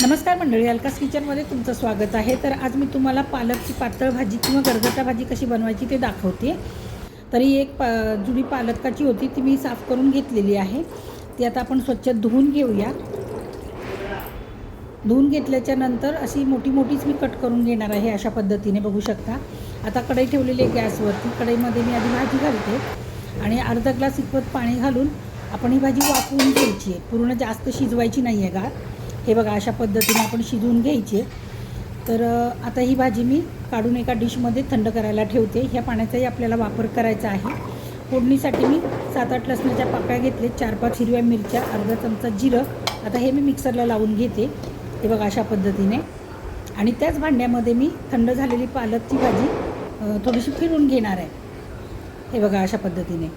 नमस्कार मंडळी, अलकास किचनमध्ये तुमचं स्वागत आहे। तर आज मी तुम्हाला पालकची पातळ भाजी किंवा गरगटा भाजी कशी बनवायची ते दाखवते। तरी एक जुडी पालकाची होती, ती मी साफ करून घेतलेली आहे। ती आता आपण स्वच्छ धुवून घेऊया। धुवून घेतल्याच्या नंतर अशी मोठी मोठीच मी कट करून घेणार आहे। अशा पद्धतीने बघू शकता। आता कढई ठेवलेली आहे गॅसवरती। कढईमध्ये मी आधी भाजी घालते आणि अर्धा ग्लास इतपत पाणी घालून आपण ही भाजी वाफवून घ्यायची आहे। पूर्ण जास्त शिजवायची नाही आहे गार। हे बघा, अशा पद्धतीने आपण शिजवून घ्यायचे। तर आता ही भाजी मी काढून एका डिशमध्ये थंड करायला ठेवते। ह्या पाण्याचाही आपल्याला वापर करायचा आहे। फोडणीसाठी मी 7-8 लसणाच्या पाकळ्या घेतले, 4-5 हिरव्या मिरच्या, अर्धा चमचा जिरं। आता हे मी मिक्सरला लावून घेते। हे बघा, अशा पद्धतीने। आणि त्याच भांड्यामध्ये मी थंड झालेली पालकची भाजी थोडीशी फिरून घेणार आहे। हे बघा, अशा पद्धतीने।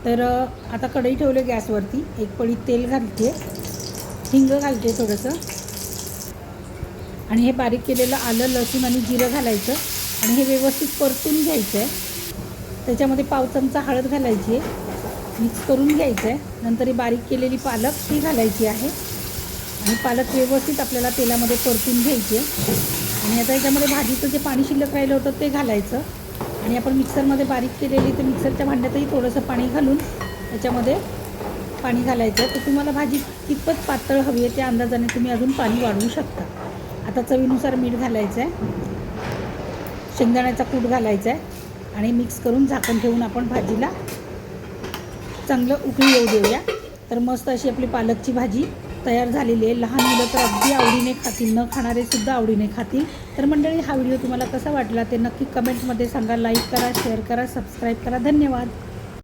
तर आता कढई ठेवले गॅसवरती। एक पळी तेल घालते, हिंग घालते थोडंसं, आणि हे बारीक केलेलं आलं, लसूण आणि जिरं घालायचं आणि हे व्यवस्थित परतून घ्यायचं आहे। त्याच्यामध्ये पाव चमचा हळद घालायची आहे, मिक्स करून घ्यायचं आहे। नंतर ही बारीक केलेली पालक ती घालायची आहे आणि पालक व्यवस्थित आपल्याला तेलामध्ये परतून घ्यायची आहे। आणि आता याच्यामध्ये भाजीचं जे पाणी शिल्लक राहिलं होतं ते घालायचं आणि आपण मिक्सरमध्ये बारीक केलेली, तर मिक्सरच्या भांड्यातही थोडंसं पाणी घालून त्याच्यामध्ये पाणी घालायचं। तर तुम्हाला भाजी कितपत पातळ हवी आहे त्या अंदाजाने तुम्ही अजून पाणी वाढवू शकता। आता चवीनुसार मीठ घालायचं आहे, शेंगदाण्याचा कूट घालायचा आहे आणि मिक्स करून झाकण ठेवून आपण भाजीला चांगलं उकळी येऊ देऊया। तर मस्त अशी आपली पालकची भाजी तयार झालेली आहे। लहान मुलं तर अगदी आवडीने खातील, न खाणारे सुद्धा आवडीने खातील। तर मंडळी, हा व्हिडिओ तुम्हाला कसा वाटला ते नक्की कमेंटमध्ये सांगा। लाईक करा, शेअर करा, सबस्क्राईब करा। धन्यवाद।